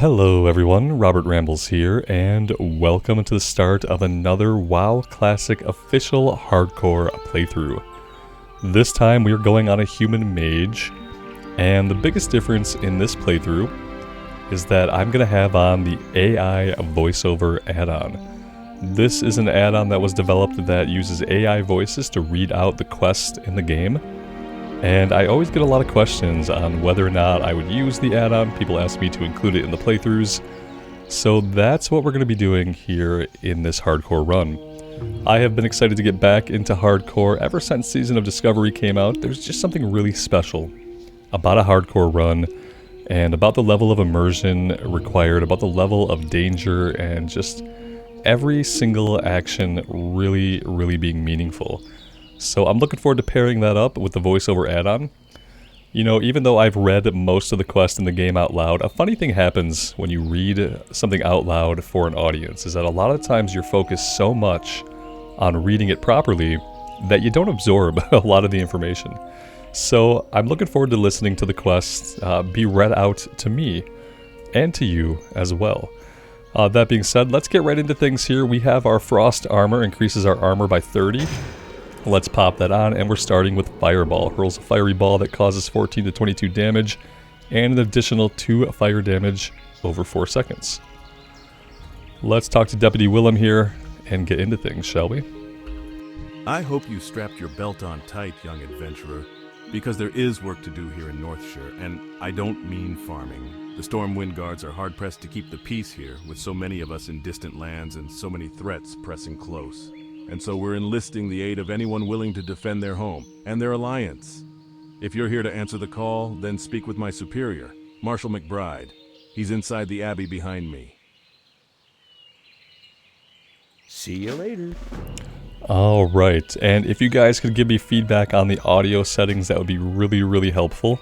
Hello everyone, Robert Rambles here, and welcome to the start of another WoW Classic official hardcore playthrough. This time we are going on a human mage, and the biggest difference in this playthrough is that I'm going to have on the AI Voiceover add-on. This is an add-on that was developed that uses AI voices to read out the quest in the game. And I always get a lot of questions on whether or not I would use the add-on. People ask me to include it in the playthroughs. So that's what we're going to be doing here in this hardcore run. I have been excited to get back into hardcore ever since Season of Discovery came out. There's just something really special about a hardcore run and about the level of immersion required, about the level of danger, and just every single action really being meaningful. So I'm looking forward to pairing that up with the voiceover add-on. You know, even though I've read most of the quest in the game out loud, a funny thing happens when you read something out loud for an audience, is that a lot of times you're focused so much on reading it properly that you don't absorb a lot of the information. So I'm looking forward to listening to the quest be read out to me and to you as well. That being said, let's get right into things here. We have our frost armor, increases our armor by 30. Let's pop that on, and we're starting with Fireball. Hurls a fiery ball that causes 14 to 22 damage, and an additional 2 fire damage over 4 seconds. Let's talk to Deputy Willem here, and get into things, shall we? I hope you strapped your belt on tight, young adventurer, because there is work to do here in Northshire, and I don't mean farming. The Stormwind Guards are hard-pressed to keep the peace here, with so many of us in distant lands and so many threats pressing close. And so we're enlisting the aid of anyone willing to defend their home and their alliance. If you're here to answer the call, then speak with my superior, Marshal McBride. He's inside the abbey behind me. See you later. Alright, and if you guys could give me feedback on the audio settings, that would be really helpful.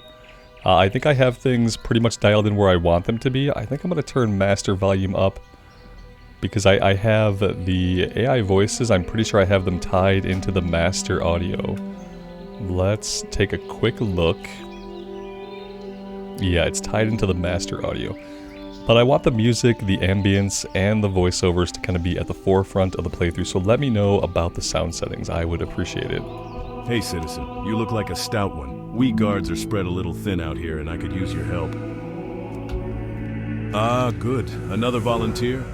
I think I have things pretty much dialed in where I want them to be. I think I'm going to turn master volume up, because I have the AI voices, I'm pretty sure I have them tied into the master audio. Let's take a quick look. Yeah, it's tied into the master audio. But I want the music, the ambience, and the voiceovers to kind of be at the forefront of the playthrough, so let me know about the sound settings. I would appreciate it. Hey, citizen, you look like a stout one. We guards are spread a little thin out here, and I could use your help. Ah, good. Another volunteer?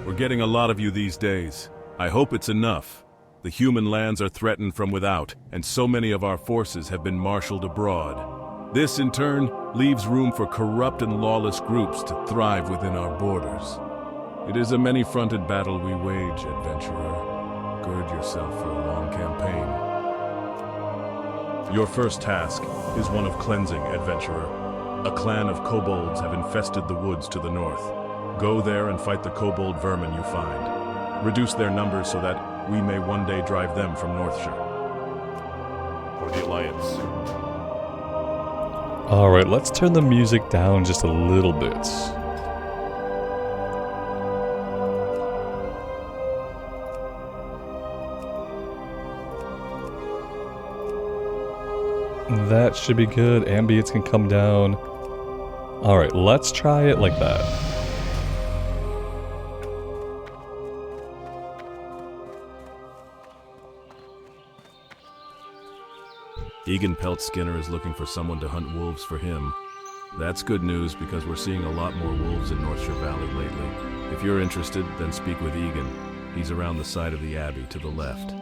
We're getting a lot of you these days. I hope it's enough. The human lands are threatened from without, and so many of our forces have been marshaled abroad. This, in turn, leaves room for corrupt and lawless groups to thrive within our borders. It is a many-fronted battle we wage, adventurer. Gird yourself for a long campaign. Your first task is one of cleansing, adventurer. A clan of kobolds have infested the woods to the north. Go there and fight the kobold vermin you find. Reduce their numbers so that we may one day drive them from Northshire. For the Alliance. Alright, let's turn the music down just a little bit. That should be good. Ambience can come down. Alright, let's try it like that. Egan Peltskinner is looking for someone to hunt wolves for him. That's good news because we're seeing a lot more wolves in Northshire Valley lately. If you're interested, then speak with Egan. He's around the side of the abbey to the left.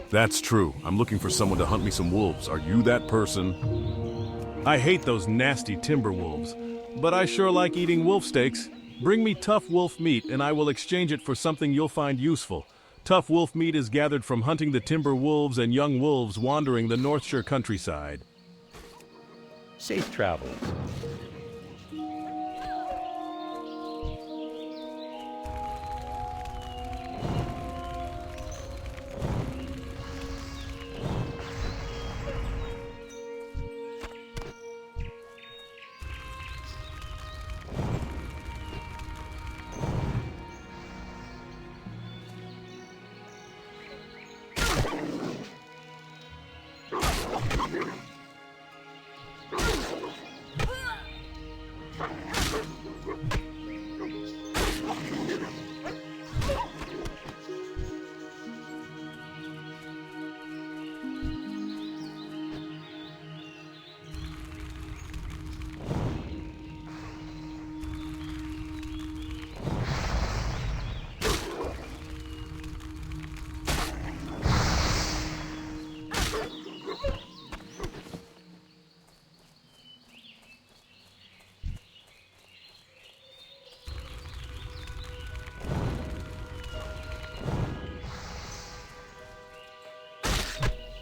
That's true. I'm looking for someone to hunt me some wolves. Are you that person? I hate those nasty timber wolves, but I sure like eating wolf steaks. Bring me tough wolf meat and I will exchange it for something you'll find useful. Tough wolf meat is gathered from hunting the timber wolves and young wolves wandering the Northshire countryside. Safe travels.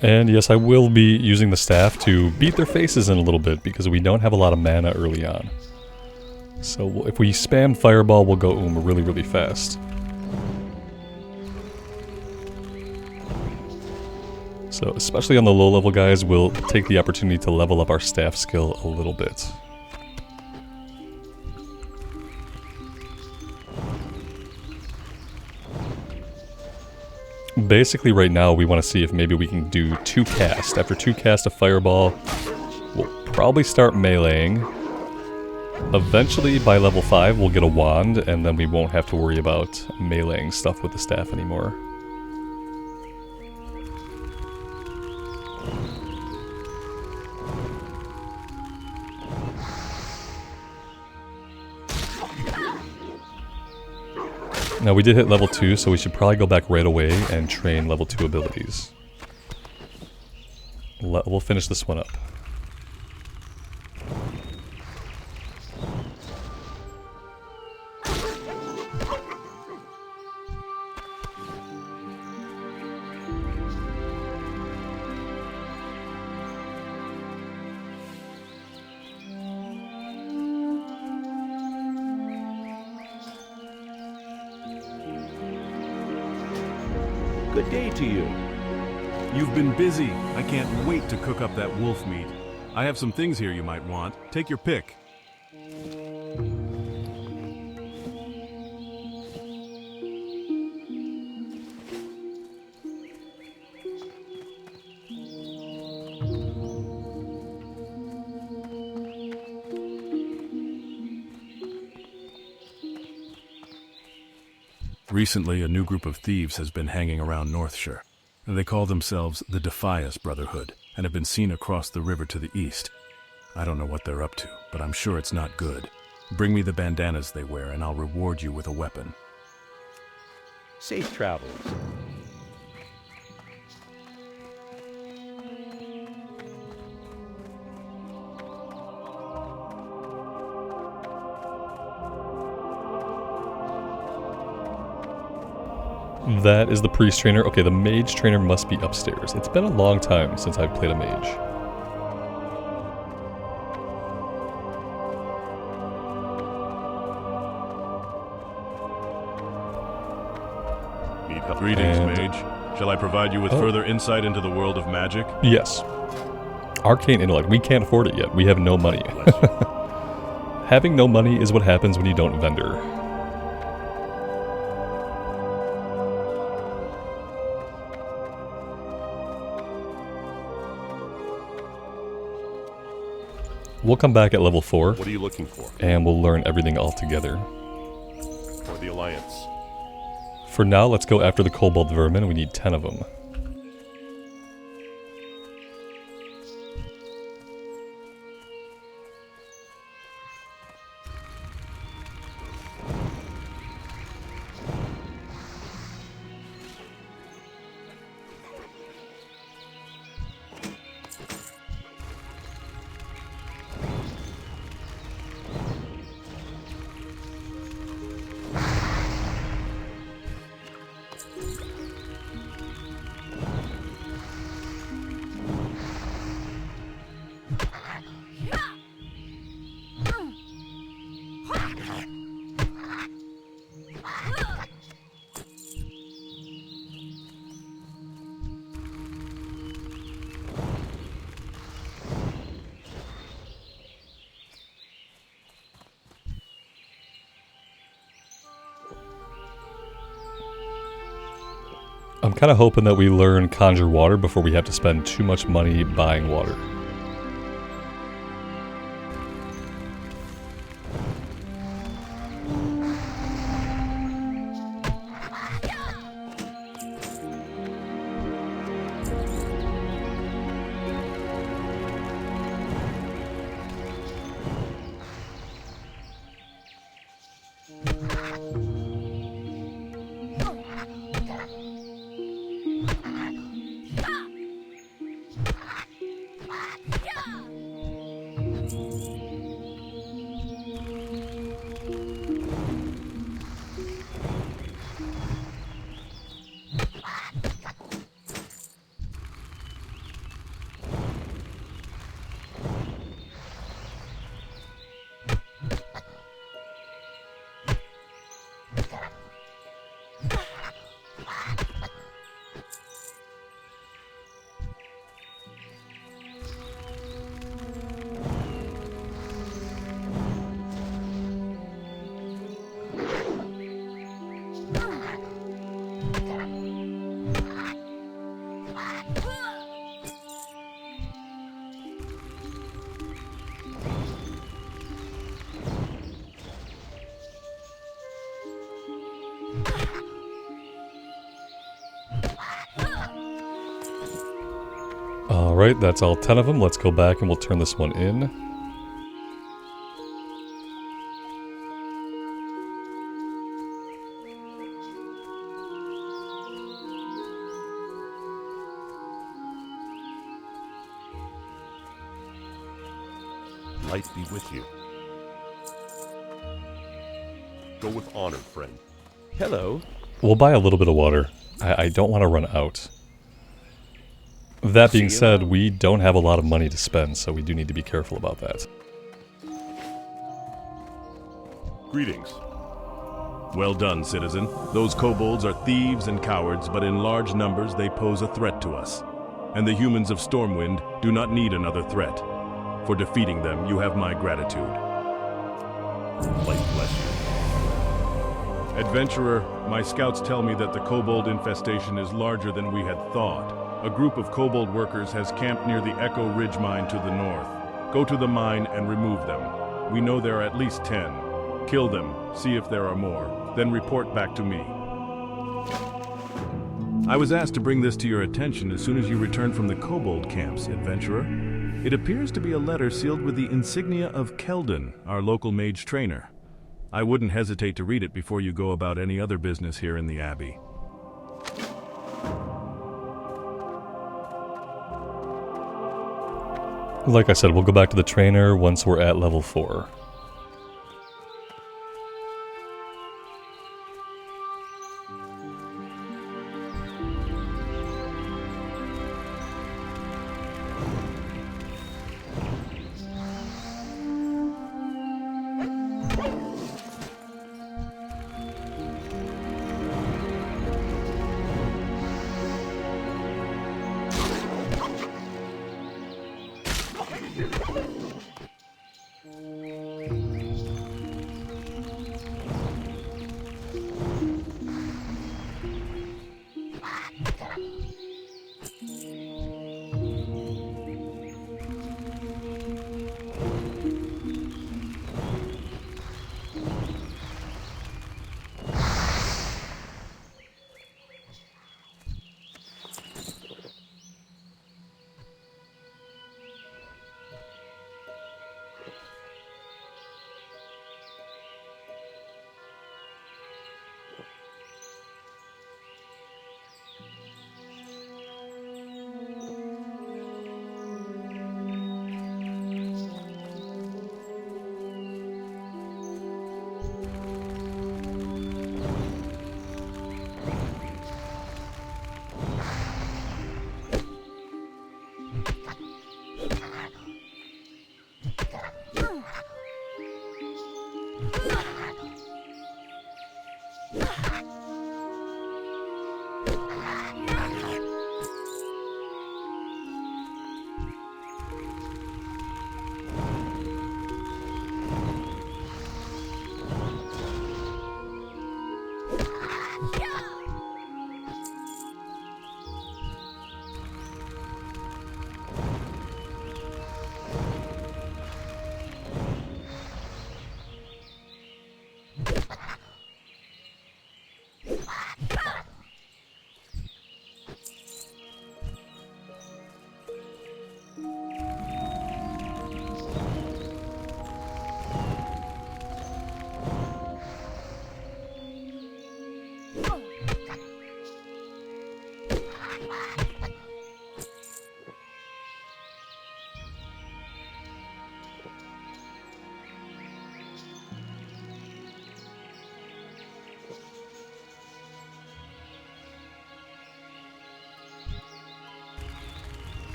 And yes, I will be using the staff to beat their faces in a little bit because we don't have a lot of mana early on. So if we spam Fireball, we'll go really, really fast. So especially on the low level guys, we'll take the opportunity to level up our staff skill a little bit. Basically right now we want to see if maybe we can do 2 casts. After 2 casts of Fireball, we'll probably start meleeing. Eventually by level 5 we'll get a wand and then we won't have to worry about meleeing stuff with the staff anymore. Now we did hit level 2, so we should probably go back right away and train level 2 abilities. We'll finish this one up. Good day to you. You've been busy. I can't wait to cook up that wolf meat. I have some things here you might want. Take your pick. Recently, a new group of thieves has been hanging around Northshire. They call themselves the Defias Brotherhood and have been seen across the river to the east. I don't know what they're up to, but I'm sure it's not good. Bring me the bandanas they wear and I'll reward you with a weapon. Safe travels. That is the priest trainer. Okay, the mage trainer must be upstairs. It's been a long time since I've played a mage. Greetings, Mage. Shall I provide you with further insight into the world of magic? Yes. Arcane intellect. We can't afford it yet. We have no money. Having no money is what happens when you don't vendor. We'll come back at level 4. What are you looking for? And we'll learn everything all together. For the Alliance. For now, let's go after the cobalt vermin. We need 10 of them. I'm kind of hoping that we learn conjure water before we have to spend too much money buying water. Alright, that's all 10 of them. Let's go back and we'll turn this one in. Light be with you. Go with honor, friend. Hello. We'll buy a little bit of water. I don't want to run out. That being said, we don't have a lot of money to spend, so we do need to be careful about that. Greetings. Well done, citizen. Those kobolds are thieves and cowards, but in large numbers they pose a threat to us. And the humans of Stormwind do not need another threat. For defeating them, you have my gratitude. Light bless you. Adventurer, my scouts tell me that the kobold infestation is larger than we had thought. A group of kobold workers has camped near the Echo Ridge mine to the north. Go to the mine and remove them. We know there are at least 10. Kill them, see if there are more, then report back to me. I was asked to bring this to your attention as soon as you returned from the kobold camps, adventurer. It appears to be a letter sealed with the insignia of Addon, our local mage trainer. I wouldn't hesitate to read it before you go about any other business here in the Abbey. Like I said, we'll go back to the trainer once we're at level 4.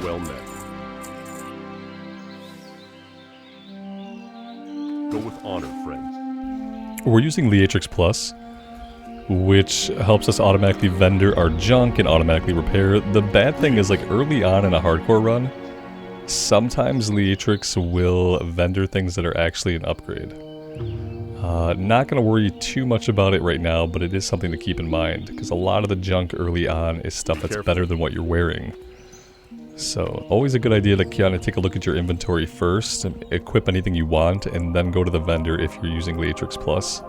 Well met. Go with honor, friend. We're using Leatrix Plus, which helps us automatically vendor our junk and automatically repair. The bad thing is, like, early on in a hardcore run, sometimes Leatrix will vendor things that are actually an upgrade. Not going to worry too much about it right now, but it is something to keep in mind, because a lot of the junk early on is stuff that's better than what you're wearing. So, always a good idea to kind of take a look at your inventory first, and equip anything you want, and then go to the vendor if you're using Leatrix Plus.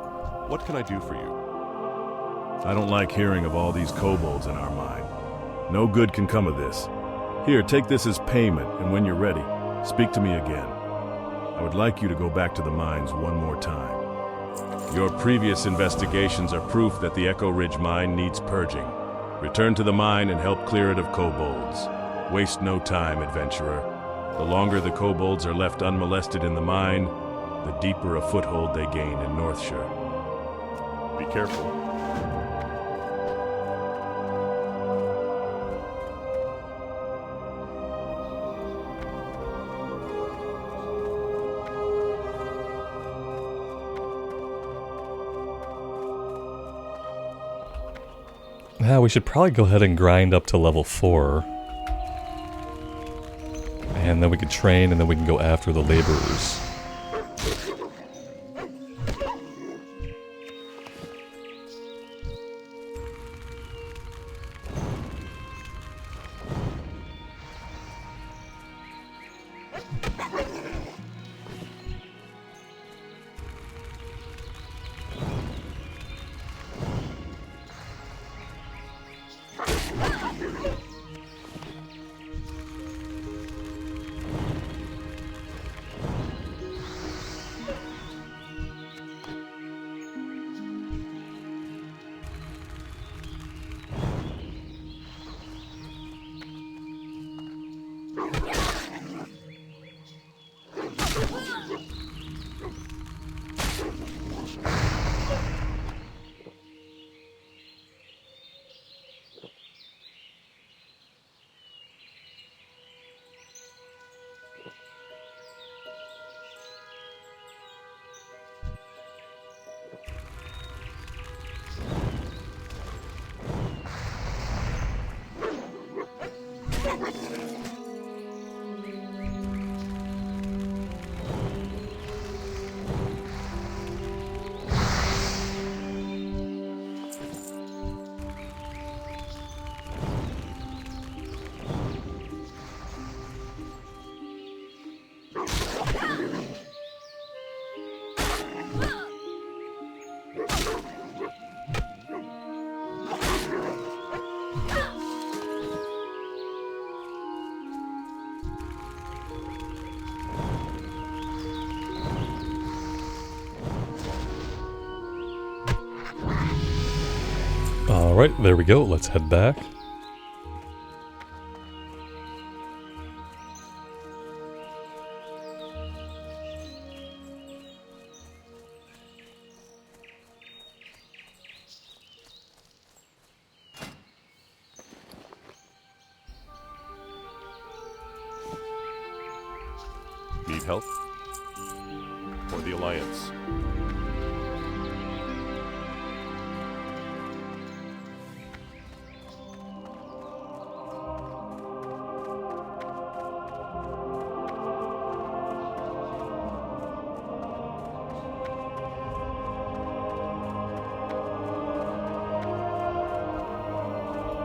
What can I do for you? I don't like hearing of all these kobolds in our mine. No good can come of this. Here, take this as payment, and when you're ready, speak to me again. I would like you to go back to the mines one more time. Your previous investigations are proof that the Echo Ridge mine needs purging. Return to the mine and help clear it of kobolds. Waste no time, adventurer. The longer the kobolds are left unmolested in the mine, the deeper a foothold they gain in Northshire. Be careful. We should probably go ahead and grind up to level 4. And then we could train, and then we can go after the laborers. Alright, there we go. Let's head back. Need help? For the Alliance.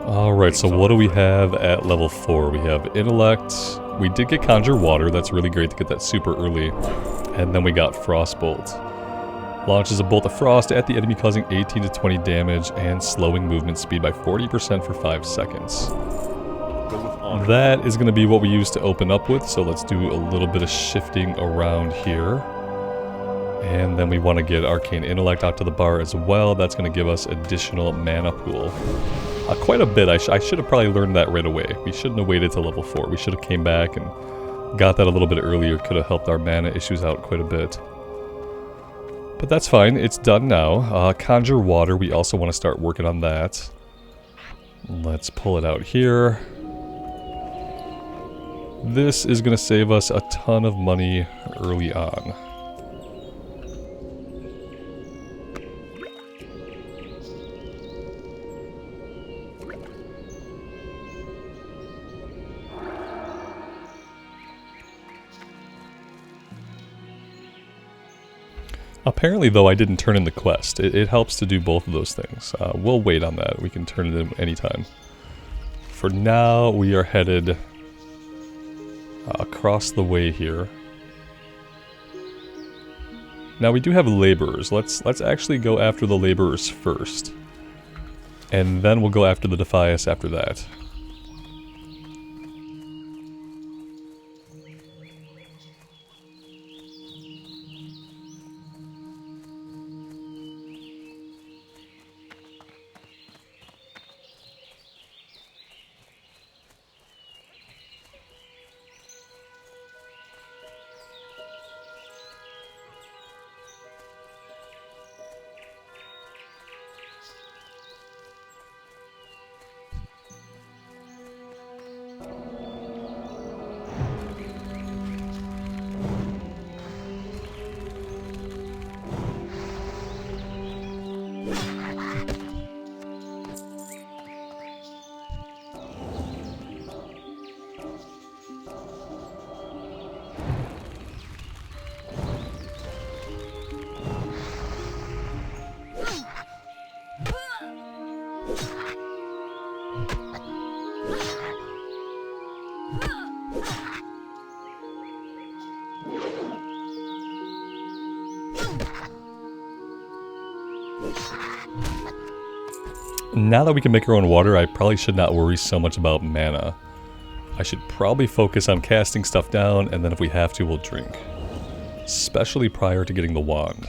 Alright, so what do we have at level 4? We have Intellect. We did get Conjure Water. That's really great to get that super early. And then we got Frostbolt. Launches a bolt of frost at the enemy, causing 18 to 20 damage and slowing movement speed by 40% for 5 seconds. Go with honor. That is going to be what we use to open up with, so let's do a little bit of shifting around here. And then we want to get Arcane Intellect out to the bar as well. That's going to give us additional mana pool. Quite a bit. I should have probably learned that right away. We shouldn't have waited till level 4. We should have came back and got that a little bit earlier. Could have helped our mana issues out quite a bit. But that's fine. It's done now. Conjure Water. We also want to start working on that. Let's pull it out here. This is going to save us a ton of money early on. Apparently, though, I didn't turn in the quest. It helps to do both of those things. We'll wait on that. We can turn it in anytime. For now, we are headed across the way here. Now, we do have laborers. Let's actually go after the laborers first. And then we'll go after the Defias after that. Now that we can make our own water, I probably should not worry so much about mana. I should probably focus on casting stuff down, and then if we have to, we'll drink. Especially prior to getting the wand.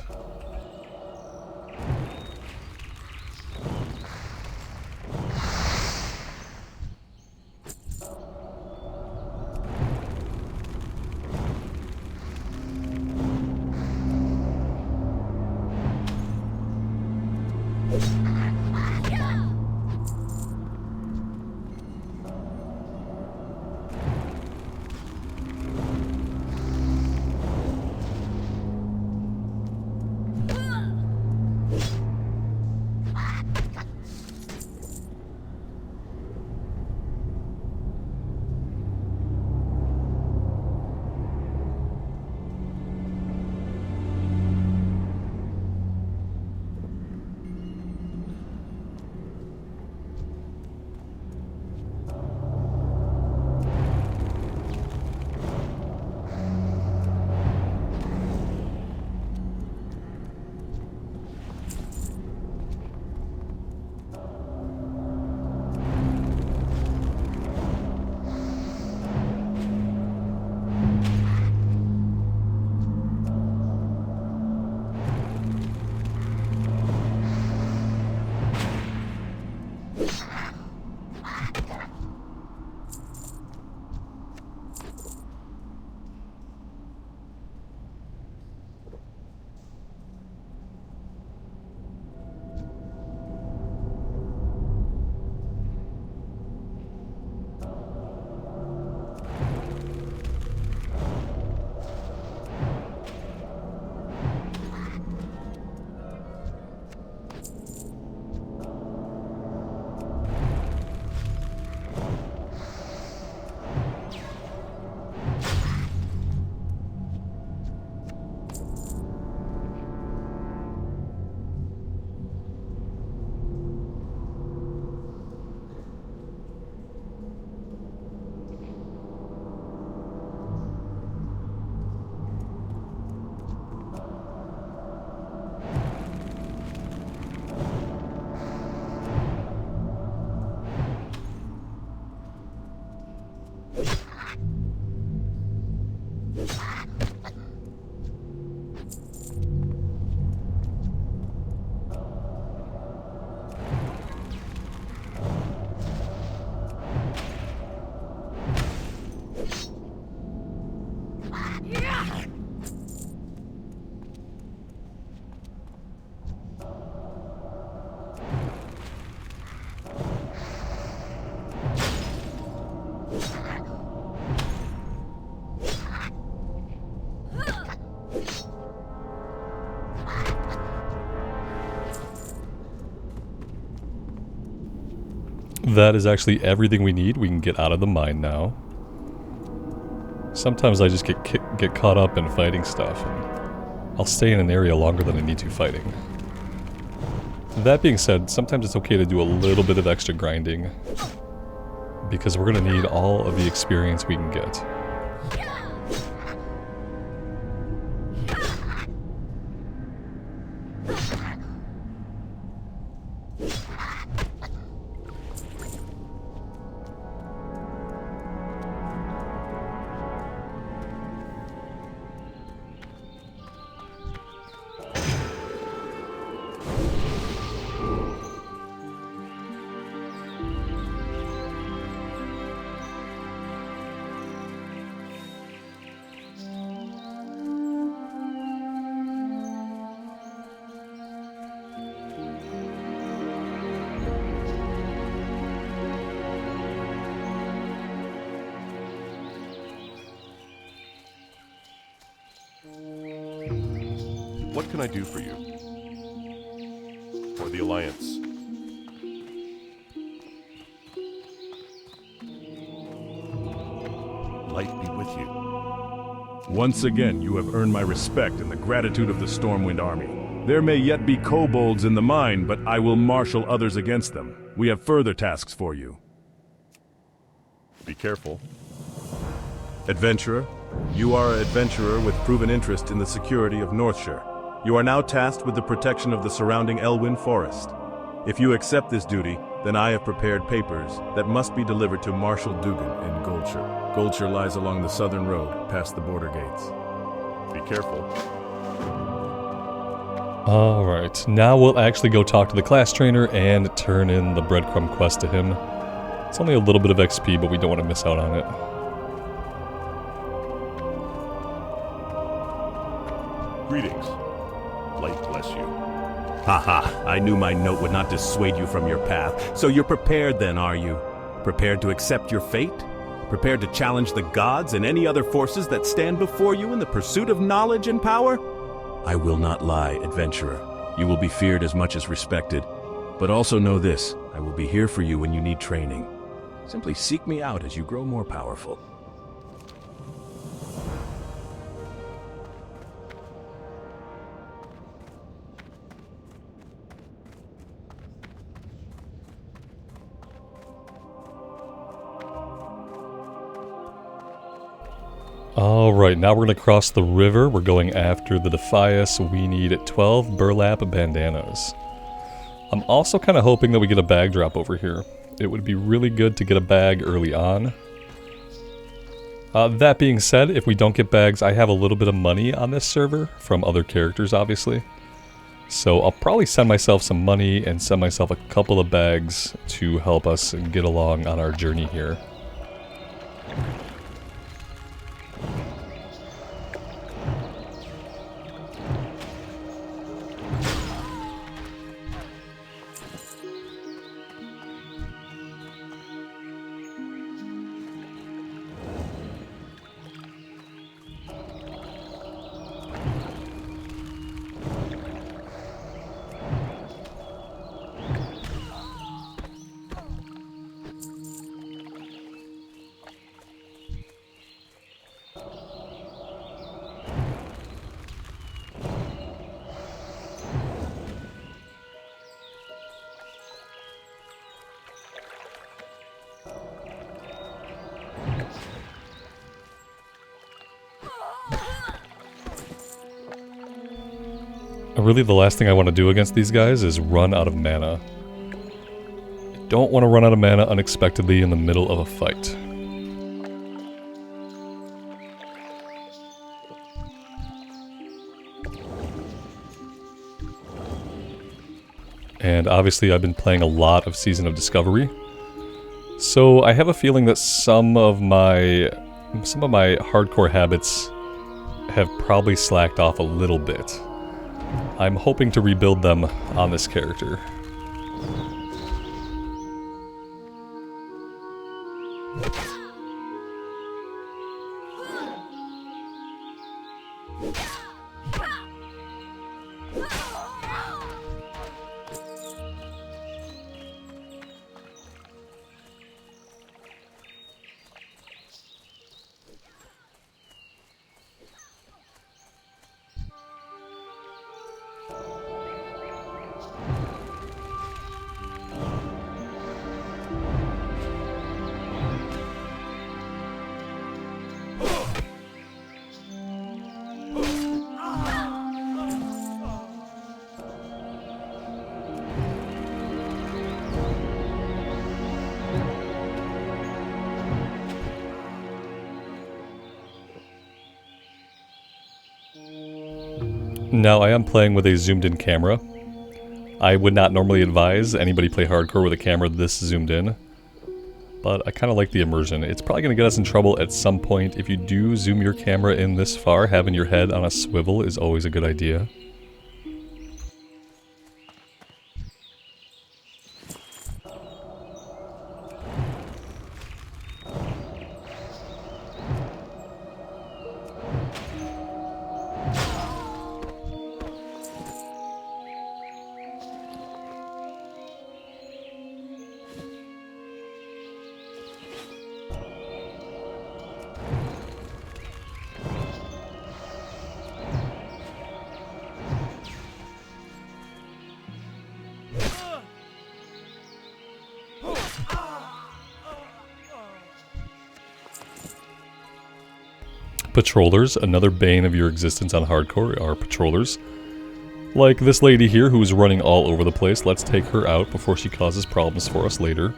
That is actually everything we need. We can get out of the mine now. Sometimes I just get caught up in fighting stuff, and I'll stay in an area longer than I need to fighting. That being said, sometimes it's okay to do a little bit of extra grinding, because we're going to need all of the experience we can get. What can I do for you? For the Alliance. Light be with you. Once again, you have earned my respect and the gratitude of the Stormwind Army. There may yet be kobolds in the mine, but I will marshal others against them. We have further tasks for you. Be careful. Adventurer, you are an adventurer with proven interest in the security of Northshire. You are now tasked with the protection of the surrounding Elwyn Forest. If you accept this duty, then I have prepared papers that must be delivered to Marshal Dugan in Goldshire. Goldshire lies along the southern road, past the border gates. Be careful. Alright, now we'll actually go talk to the class trainer and turn in the breadcrumb quest to him. It's only a little bit of XP, but we don't want to miss out on it. Greetings. Light bless you. Haha, I knew my note would not dissuade you from your path. So you're prepared then, are you? Prepared to accept your fate? Prepared to challenge the gods and any other forces that stand before you in the pursuit of knowledge and power? I will not lie, adventurer. You will be feared as much as respected. But also know this, I will be here for you when you need training. Simply seek me out as you grow more powerful. Alright, now we're going to cross the river. We're going after the Defias. We need 12 burlap bandanas. I'm also kind of hoping that we get a bag drop over here. It would be really good to get a bag early on. That being said, if we don't get bags, I have a little bit of money on this server from other characters, obviously. So I'll probably send myself some money and send myself a couple of bags to help us get along on our journey here. Really, the last thing I want to do against these guys is run out of mana. I don't want to run out of mana unexpectedly in the middle of a fight. And obviously I've been playing a lot of Season of Discovery, so I have a feeling that some of my hardcore habits have probably slacked off a little bit. I'm hoping to rebuild them on this character. Now, I am playing with a zoomed-in camera. I would not normally advise anybody play hardcore with a camera this zoomed in, but I kind of like the immersion. It's probably going to get us in trouble at some point. If you do zoom your camera in this far, having your head on a swivel is always a good idea. Patrollers, another bane of your existence on hardcore, are patrollers. Like this lady here who's running all over the place. Let's take her out before she causes problems for us later.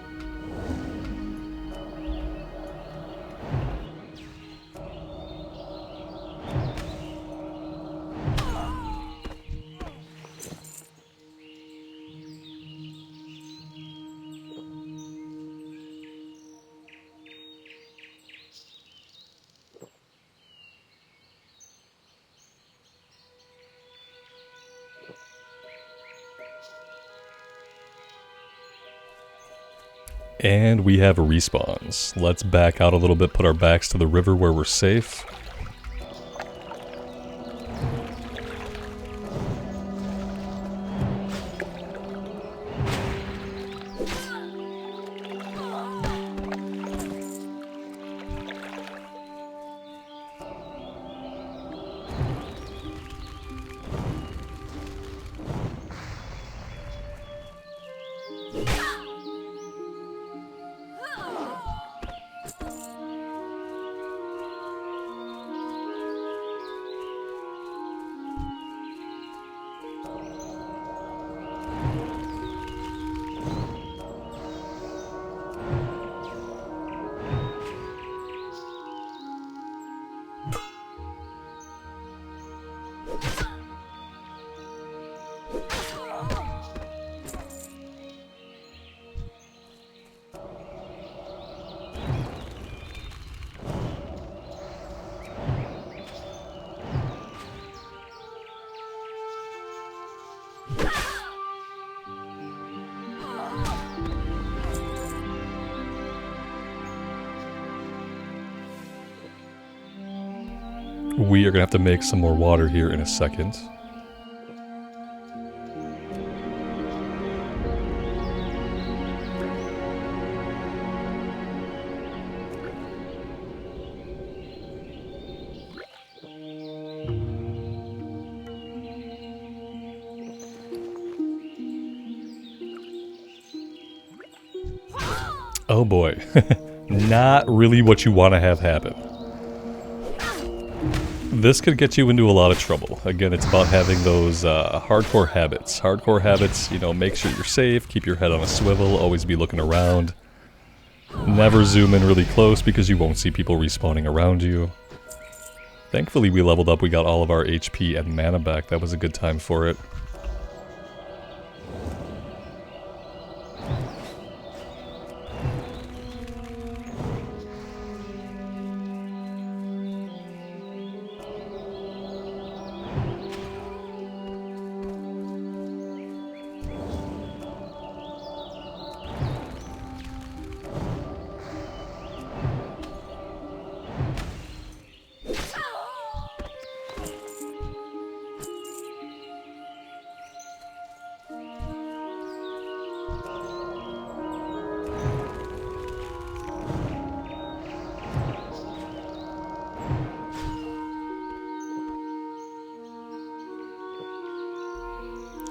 And we have respawns. Let's back out a little bit, put our backs to the river where we're safe. We are going to have to make some more water here in a second. Oh boy, not really what you want to have happen. This could get you into a lot of trouble. Again, it's about having those hardcore habits. Hardcore habits, you know, make sure you're safe, keep your head on a swivel, always be looking around. Never zoom in really close because you won't see people respawning around you. Thankfully we leveled up, we got all of our HP and mana back. That was a good time for it.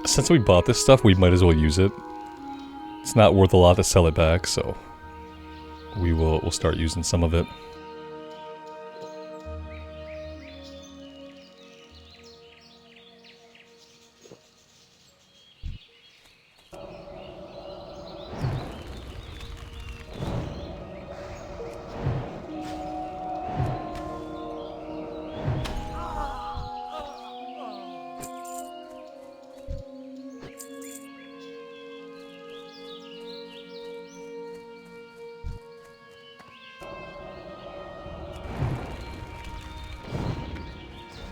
Since we bought this stuff, we might as well use it. It's not worth a lot to sell it back, so we'll start using some of it.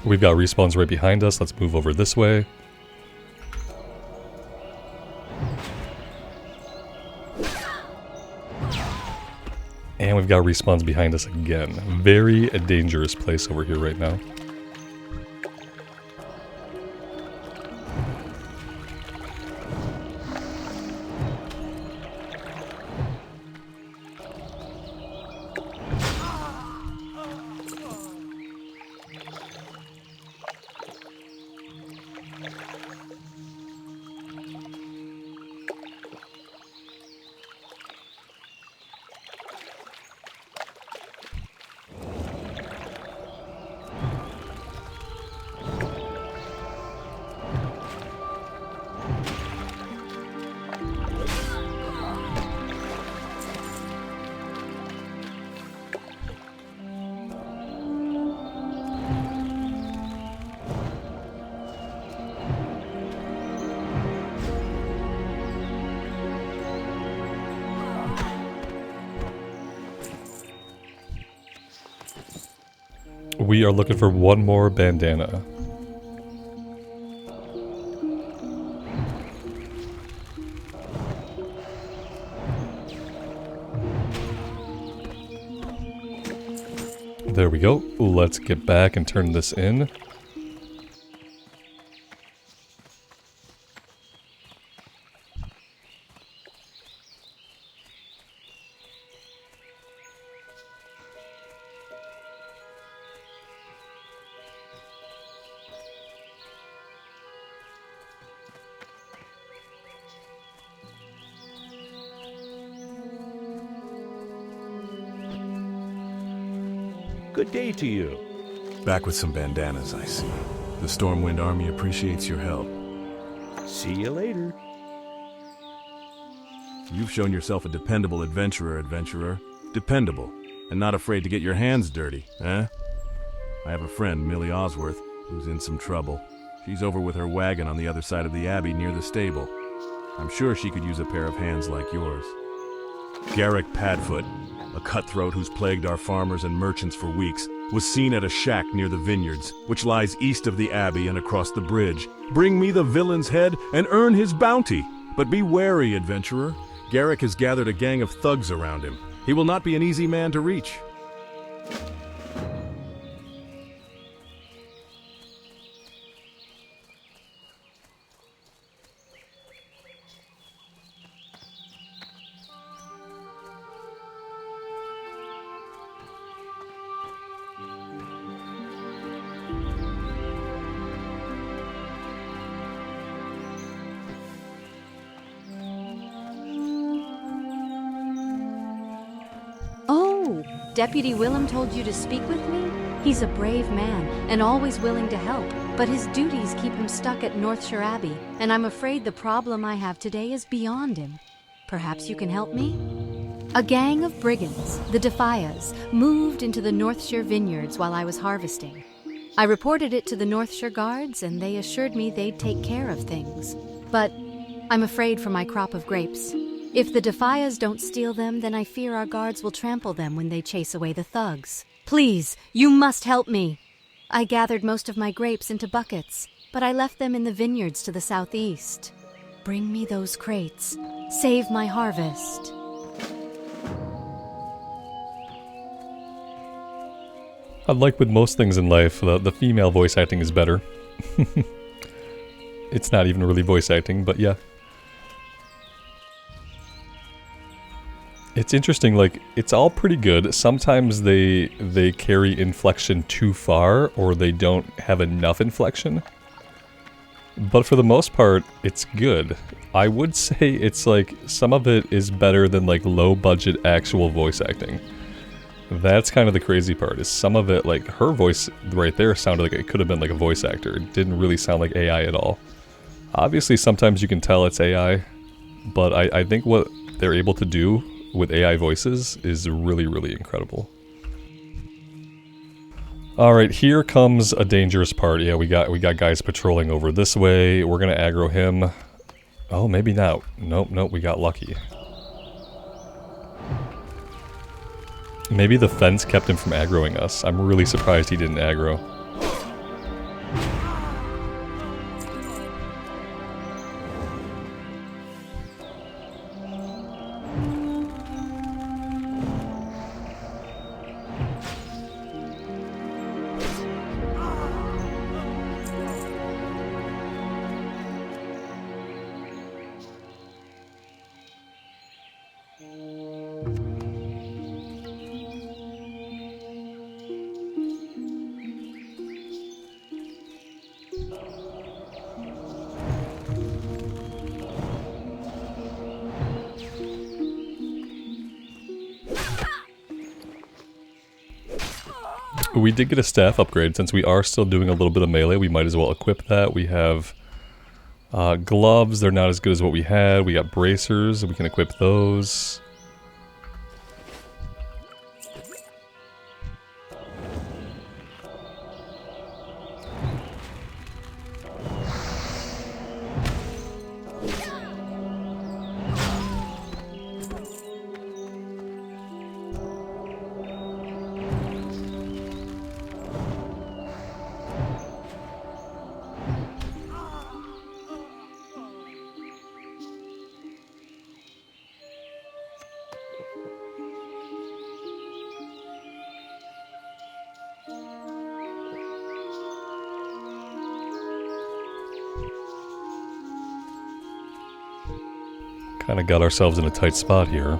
We've got respawns right behind us. Let's move over this way. And we've got respawns behind us again. Very dangerous place over here right now. We are looking for one more bandana. There we go. Let's get back and turn this in. Good day to you. Back with some bandanas, I see. The Stormwind Army appreciates your help. See you later. You've shown yourself a dependable adventurer. Dependable, and not afraid to get your hands dirty, eh? I have a friend, Millie Osworth, who's in some trouble. She's over with her wagon on the other side of the abbey near the stable. I'm sure she could use a pair of hands like yours. Garrick Padfoot, a cutthroat who's plagued our farmers and merchants for weeks, was seen at a shack near the vineyards, which lies east of the abbey and across the bridge. Bring me the villain's head and earn his bounty. But be wary, adventurer. Garrick has gathered a gang of thugs around him. He will not be an easy man to reach. Deputy Willem told you to speak with me? He's a brave man and always willing to help, but his duties keep him stuck at Northshire Abbey, and I'm afraid the problem I have today is beyond him. Perhaps you can help me? A gang of brigands, the Defias, moved into the Northshire vineyards while I was harvesting. I reported it to the Northshire guards, and they assured me they'd take care of things. But I'm afraid for my crop of grapes. If the Defias don't steal them, then I fear our guards will trample them when they chase away the thugs. Please, you must help me. I gathered most of my grapes into buckets, but I left them in the vineyards to the southeast. Bring me those crates. Save my harvest. Unlike with most things in life, the female voice acting is better. It's not even really voice acting, but yeah. It's interesting, like, it's all pretty good. Sometimes they carry inflection too far, or they don't have enough inflection. But for the most part, it's good. I would say it's like, some of it is better than like low-budget actual voice acting. That's kind of the crazy part, is some of it, like, her voice right there sounded like it could have been like a voice actor. It didn't really sound like AI at all. Obviously, sometimes you can tell it's AI, but I think what they're able to do with AI voices is really, really incredible. Alright, here comes a dangerous part. Yeah, we got guys patrolling over this way. We're gonna aggro him. Oh, maybe not. Nope, we got lucky. Maybe the fence kept him from aggroing us. I'm really surprised he didn't aggro. we did get a staff upgrade. Since we are still doing a little bit of melee, we might as well equip that. We have gloves. They're not as good as what we had. We got bracers. We can equip those. Kind of got ourselves in a tight spot here.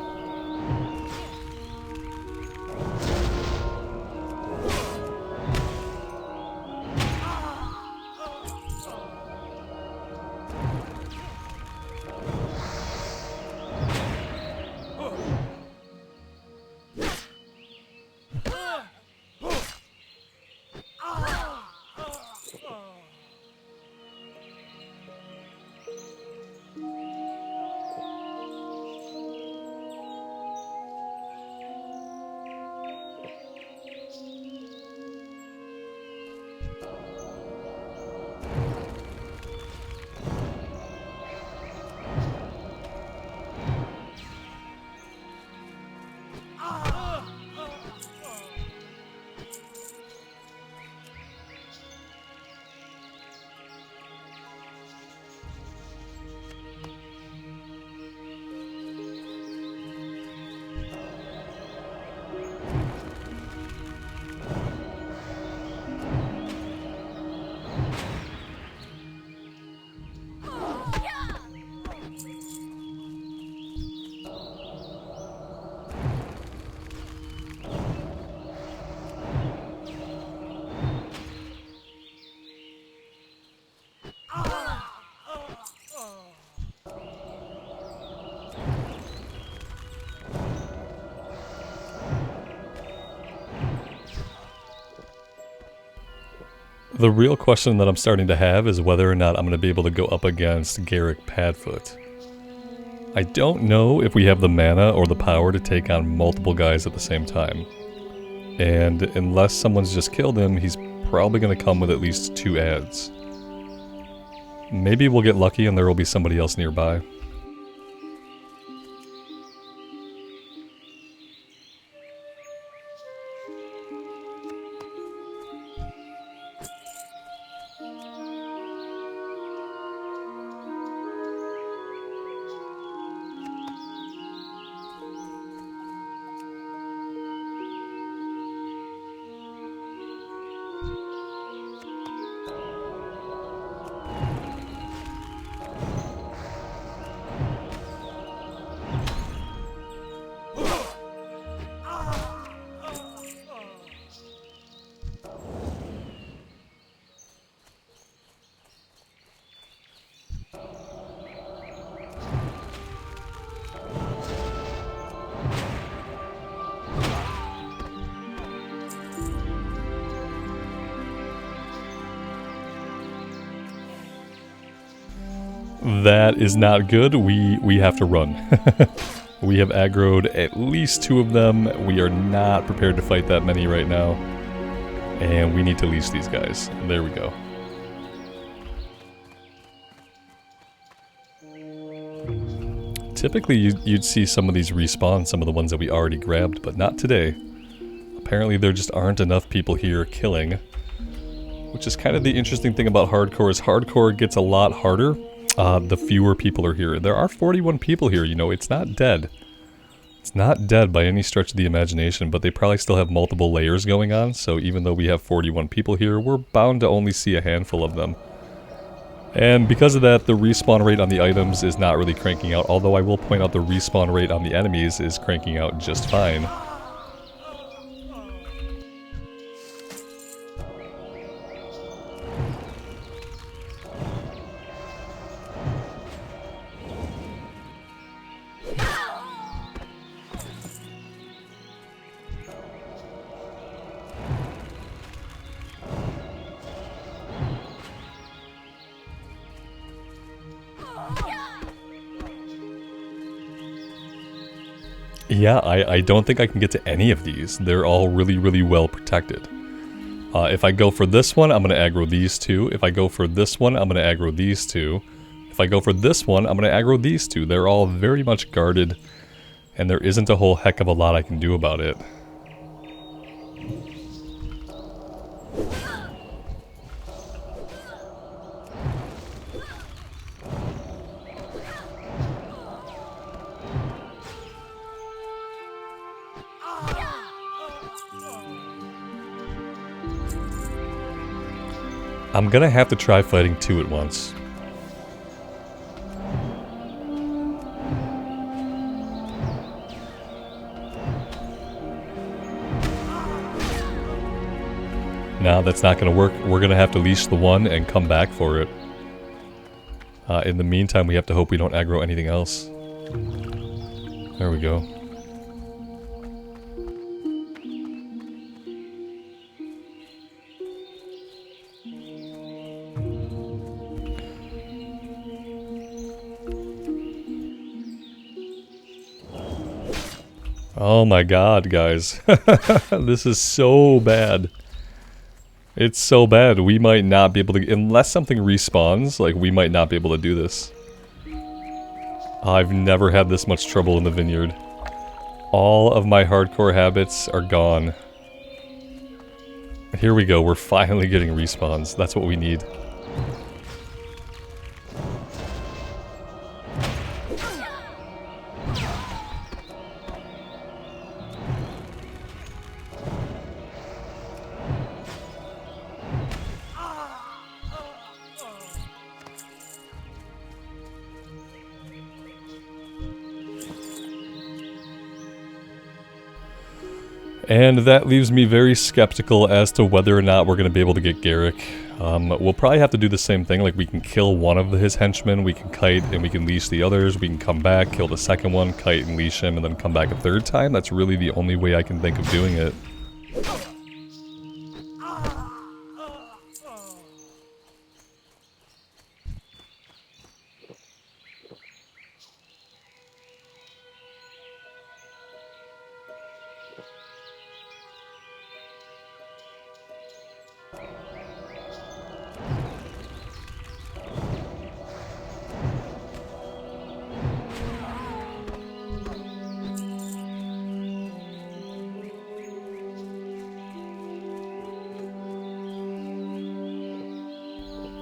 The real question that I'm starting to have is whether or not I'm going to be able to go up against Garrick Padfoot. I don't know if we have the mana or the power to take on multiple guys at the same time. And unless someone's just killed him, he's probably going to come with at least 2 adds. Maybe we'll get lucky and there will be somebody else nearby. That is not good. We have to run. We have aggroed at least 2 of them. We are not prepared to fight that many right now. And we need to leash these guys. There we go. Typically you'd see some of these respawn, some of the ones that we already grabbed, but not today. Apparently there just aren't enough people here killing. Which is kind of the interesting thing about hardcore, is hardcore gets a lot harder the fewer people are here. There are 41 people here, you know, it's not dead. It's not dead by any stretch of the imagination, but they probably still have multiple layers going on, so even though we have 41 people here, we're bound to only see a handful of them. And because of that, the respawn rate on the items is not really cranking out, although I will point out the respawn rate on the enemies is cranking out just fine. Yeah, I don't think I can get to any of these. They're all really, really well protected. If I go for this one, I'm going to aggro these two. If I go for this one, I'm going to aggro these two. If I go for this one, I'm going to aggro these two. They're all very much guarded, and there isn't a whole heck of a lot I can do about it. I'm gonna have to try fighting two at once. No, that's not gonna work. We're gonna have to leash the one and come back for it. In the meantime, we have to hope we don't aggro anything else. There we go. Oh my god, guys. This is so bad. It's so bad. We might not be able to... Unless something respawns, like, we might not be able to do this. I've never had this much trouble in the vineyard. All of my hardcore habits are gone. Here we go. We're finally getting respawns. That's what we need. And that leaves me very skeptical as to whether or not we're going to be able to get Garrick. We'll probably have to do the same thing, like we can kill one of his henchmen, we can kite and we can leash the others, we can come back, kill the second one, kite and leash him, and then come back a third time. That's really the only way I can think of doing it.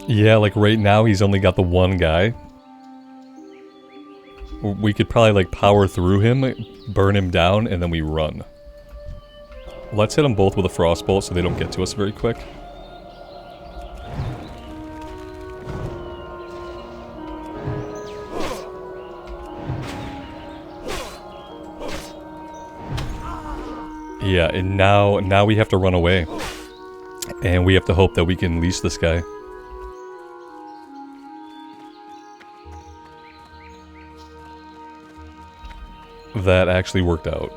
Yeah, like right now he's only got the one guy. We could probably like power through him, burn him down, and then we run. Let's hit them both with a frostbolt so they don't get to us very quick. Yeah, and now we have to run away. And we have to hope that we can leash this guy. That actually worked out.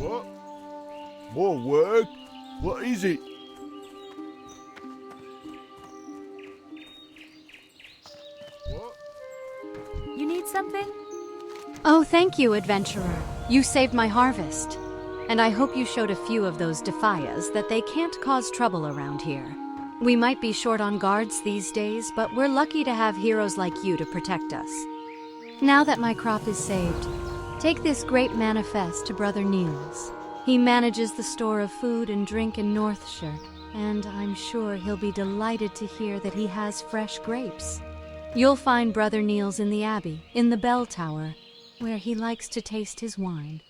What? More work? What is it? What? You need something? Oh, thank you, adventurer. You saved my harvest. And I hope you showed a few of those Defias that they can't cause trouble around here. We might be short on guards these days, but we're lucky to have heroes like you to protect us. Now that my crop is saved, take this great manifest to Brother Niels. He manages the store of food and drink in Northshire, and I'm sure he'll be delighted to hear that he has fresh grapes. You'll find Brother Niels in the Abbey, in the bell tower, where he likes to taste his wine.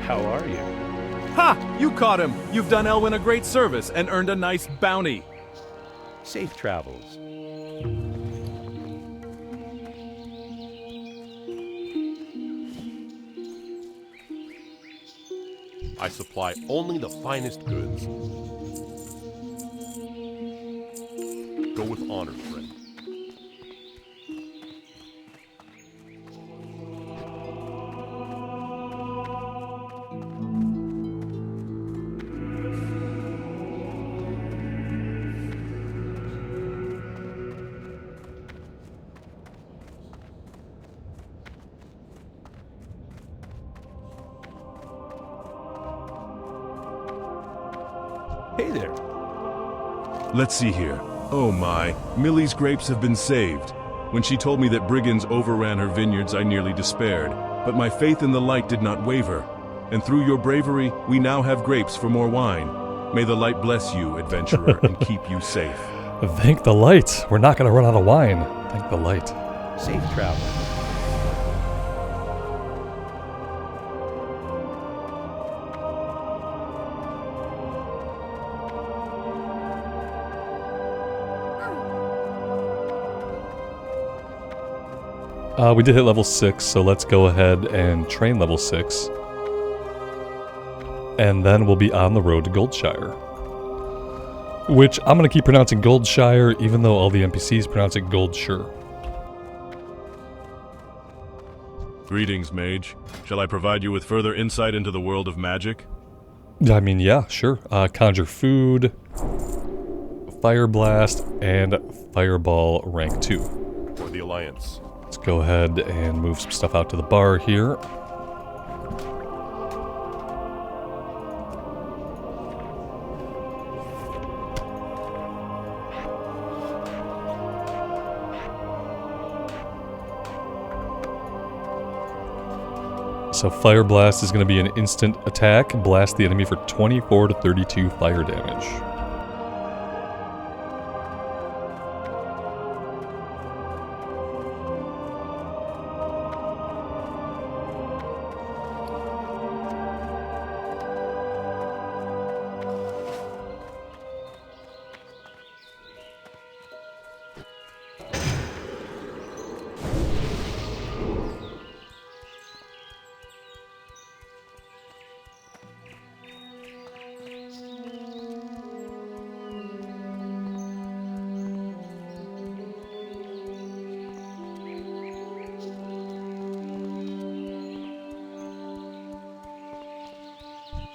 How are you? Ha! You caught him! You've done Elwyn a great service and earned a nice bounty. Safe travels. I supply only the finest goods. Go with honor, friend. Hey there. Let's see here. Oh my, Millie's grapes have been saved. When she told me that brigands overran her vineyards, I nearly despaired. But my faith in the light did not waver. And through your bravery, we now have grapes for more wine. May the light bless you, adventurer, and keep you safe. Thank the light. We're not going to run out of wine. Thank the light. Safe travel. We did hit level 6, so let's go ahead and train level 6. And then we'll be on the road to Goldshire. Which, I'm going to keep pronouncing Goldshire, even though all the NPCs pronounce it Goldshire. Greetings, Mage. Shall I provide you with further insight into the world of magic? I mean, yeah, sure. Conjure food, Fire Blast, and Fireball rank 2. For the Alliance. Let's go ahead and move some stuff out to the bar here. So Fire Blast is going to be an instant attack. Blast the enemy for 24 to 32 fire damage.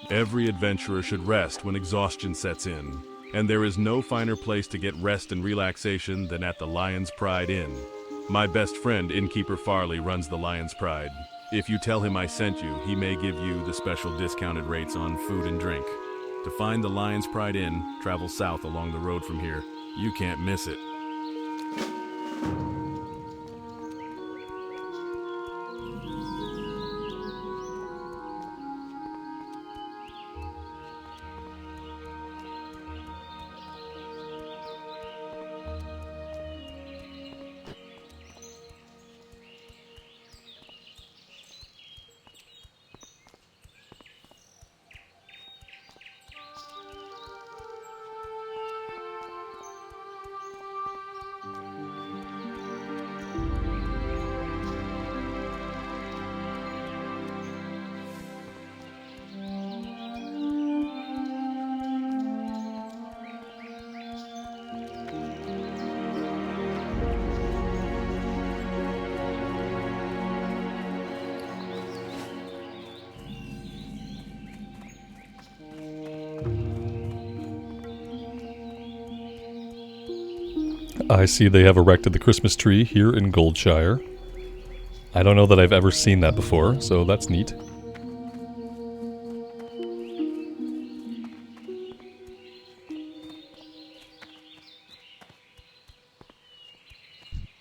Every adventurer should rest when exhaustion sets in, and there is no finer place to get rest and relaxation than at the Lion's Pride Inn. My best friend, Innkeeper Farley, runs the Lion's Pride. If you tell him I sent you, he may give you the special discounted rates on food and drink. To find the Lion's Pride Inn, travel south along the road from here. You can't miss it. I see they have erected the Christmas tree here in Goldshire. I don't know that I've ever seen that before, so that's neat.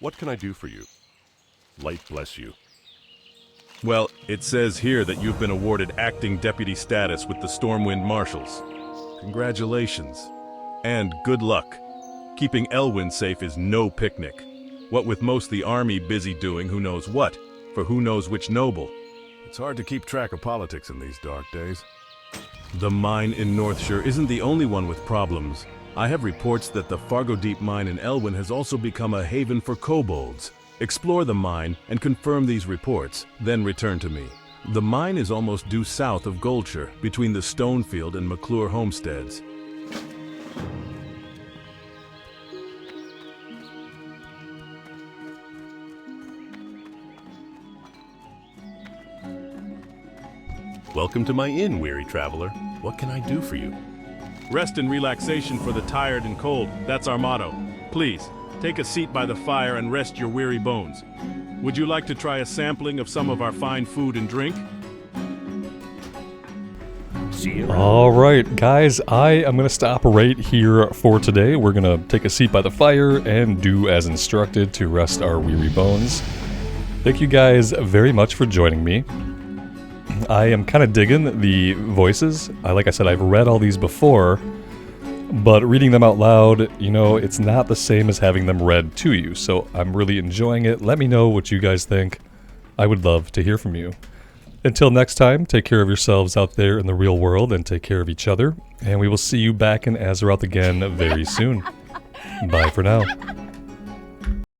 What can I do for you? Light bless you. Well, it says here that you've been awarded acting deputy status with the Stormwind Marshals. Congratulations. And good luck. Keeping Elwyn safe is no picnic. What with most the army busy doing who knows what, for who knows which noble. It's hard to keep track of politics in these dark days. The mine in Northshire isn't the only one with problems. I have reports that the Fargo Deep mine in Elwyn has also become a haven for kobolds. Explore the mine and confirm these reports, then return to me. The mine is almost due south of Goldshire, between the Stonefield and McClure homesteads. Welcome to my inn, weary traveler. What can I do for you? Rest and relaxation for the tired and cold, that's our motto. Please, take a seat by the fire and rest your weary bones. Would you like to try a sampling of some of our fine food and drink? See you around. Alright, guys, I am going to stop right here for today. We're going to take a seat by the fire and do as instructed to rest our weary bones. Thank you guys very much for joining me. I am kind of digging the voices. Like I said, I've read all these before, but reading them out loud, you know, it's not the same as having them read to you, so I'm really enjoying it. Let me know what you guys think. I would love to hear from you. Until next time, take care of yourselves out there in the real world and take care of each other, and we will see you back in Azeroth again very soon. Bye for now.